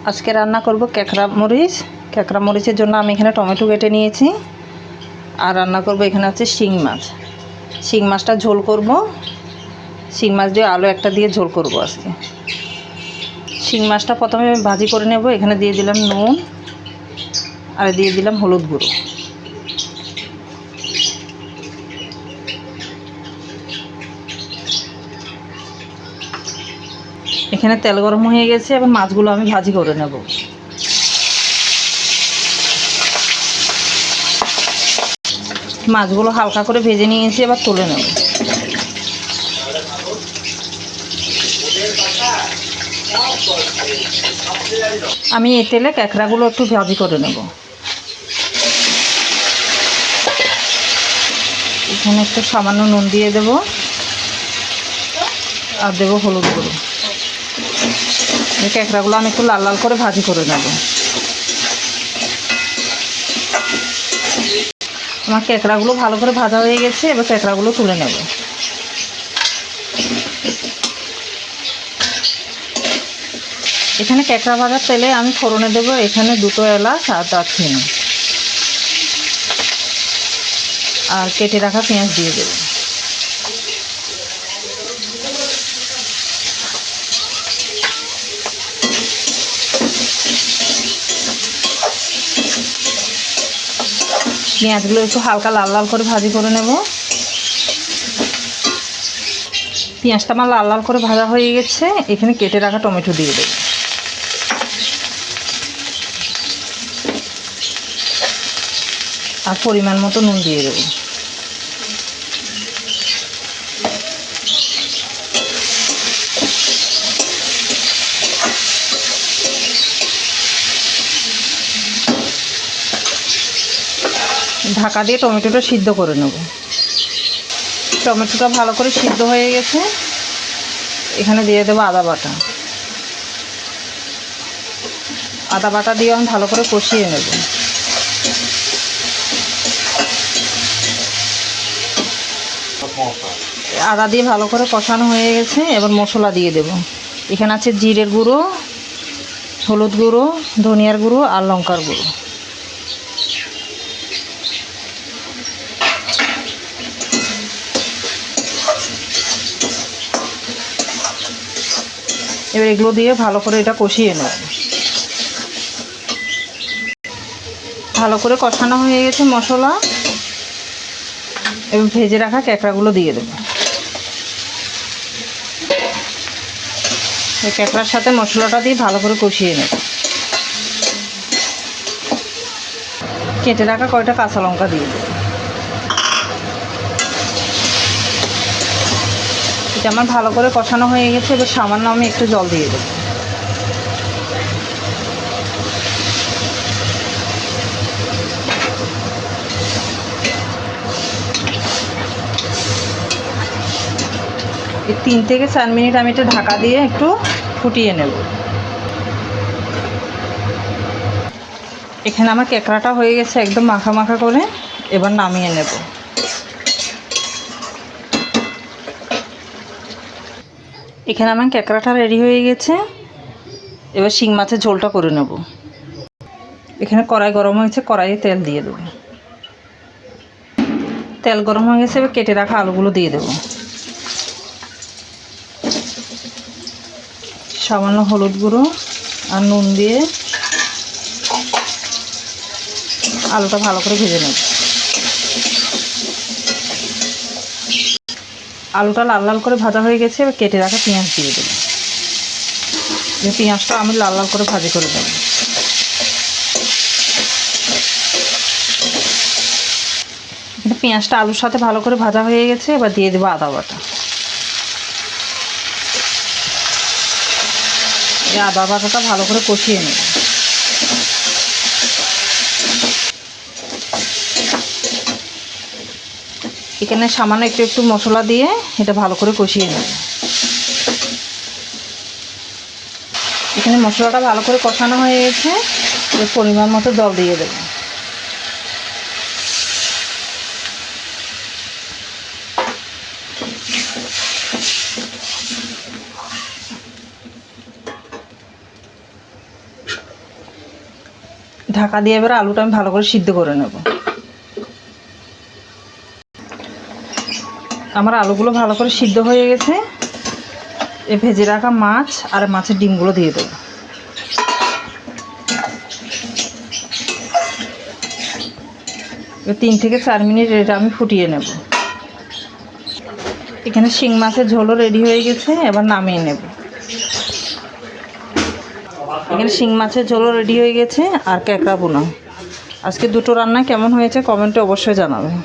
আজকে রান্না করব ক্যাকড়া মরিচ। ক্যাকড়া মরিচের জন্য আমি এখানে টমেটো কেটে নিয়েছি। আর রান্না করব এখানে আছে শিং মাছ। শিং মাছটা ঝোল করব। শিং মাছ দিয়ে আলু একটা দিয়ে ঝোল করব আজকে। শিং মাছটা প্রথমে আমি ভাজি করে নেব। এখানে দিয়ে দিলাম নুন আর দিয়ে দিলাম হলুদ গুঁড়ো। এখানে তেল গরম হয়ে গেছে, এবার মাছগুলো আমি ভাজি করে নেব। মাছগুলো হালকা করে ভেজে নিয়েছি, এবার তুলে নেব। আমি এই তেলে ক্যাকড়াগুলো একটু ভাজি করে নেব। এখানে একটু সামান্য নুন দিয়ে দেব আর দেব হলুদ গুঁড়ো। এই ক্যাকড়াগুলো আমি একটু লাল লাল করে ভাজি করে নেব। আমার ক্যাকড়াগুলো ভালো করে ভাজা হয়ে গেছে, এবার ক্যাকড়াগুলো তুলে নেব। এখানে ক্যাকড়া ভাজার তেলে আমি ফোড়নে দেবো এখানে 2টো এলাচ আর দারচিনি আর কেটে রাখা পেঁয়াজ দিয়ে দেবো। পেঁয়াজগুলো একটু হালকা লাল লাল করে ভাজি করে নেব। পেঁয়াজটা আমার লাল লাল করে ভাজা হয়ে গেছে, এখানে কেটে রাখা টমেটো দিয়ে দেবো। আর পরিমাণ মতো নুন দিয়ে দেবো। ঢাকা দিয়ে টমেটোটা সিদ্ধ করে নেব। টমেটোটা ভালো করে সিদ্ধ হয়ে গেছে, এখানে দিয়ে দেবো আদা বাটা। আদা বাটা দিয়ে আমি ভালো করে কষিয়ে নেব। আদা দিয়ে ভালো করে কষানো হয়ে গেছে, এবার মশলা দিয়ে দেব। এখানে আছে জিরের গুঁড়ো, হলুদ গুঁড়ো, ধনিয়ার গুঁড়ো আর লঙ্কার গুঁড়ো। এবার এগুলো দিয়ে ভালো করে এটা কষিয়ে নেব। ভালো করে কষানো হয়ে গেছে মশলা, এবার ভেজে রাখা ক্যাকড়াগুলো দিয়ে দেবো। এই ক্যাকড়ার সাথে মশলাটা দিয়ে ভালো করে কষিয়ে নেব। কেটে রাখা কয়টা কাঁচা লঙ্কা দিয়ে দেবো। এটা আমার ভালো করে কষানো হয়ে গেছে, এবার সামান্য আমি একটু জল দিয়ে দেবো। এই 3 থেকে 4 মিনিট আমি এটা ঢাকা দিয়ে একটু ফুটিয়ে নেব। এখানে আমার ক্যাকড়াটা হয়ে গেছে একদম মাখা মাখা করে, এবার নামিয়ে নেব। এখানে আমার ক্যাকড়াটা রেডি হয়ে গেছে, এবার শিং মাছের ঝোলটা করে নেব। এখানে কড়াই গরম হয়েছে, কড়াইয়ে তেল দিয়ে দেবো। তেল গরম হয়ে গেছে, এবার কেটে রাখা আলুগুলো দিয়ে দেবো। সামান্য হলুদ গুঁড়ো আর নুন দিয়ে আলুটা ভালো করে ভেজে নেব। আলুটা লাল লাল করে ভাজা হয়ে গেছে, এবার কেটে রাখা পেঁয়াজ দিয়ে দেবো। এই পেঁয়াজটা আমি লাল লাল করে ভাজি করে দেবো। এখানে পেঁয়াজটা আলুর সাথে ভালো করে ভাজা হয়ে গেছে, এবার দিয়ে দেবো আদা বাটা। এই আদা বাটাটা ভালো করে কষিয়ে নেব। এখানে সামান্য একটু একটু মশলা দিয়ে এটা ভালো করে কষিয়ে নেব। এখানে মশলাটা ভালো করে কষানো হয়ে গেছে, এর পরিমাণ মতো জল দিয়ে দেব। ঢাকা দিয়ে এবার আলুটা আমি ভালো করে সিদ্ধ করে নেব। আমার আলুগুলো ভালো করে সিদ্ধ হয়ে গেছে। এ ভেজে রাখা মাছ আর মাছের ডিমগুলো দিয়ে দেবো। এবার 3 থেকে 4 মিনিট এটা আমি ফুটিয়ে নেব। এখানে শিং মাছের ঝোলও রেডি হয়ে গেছে, এবার নামিয়ে নেব। এখানে শিং মাছের ঝোলও রেডি হয়ে গেছে আর ক্যাঁকড়া বোনা। আজকে দুটো রান্না কেমন হয়েছে কমেন্টে অবশ্যই জানাবেন।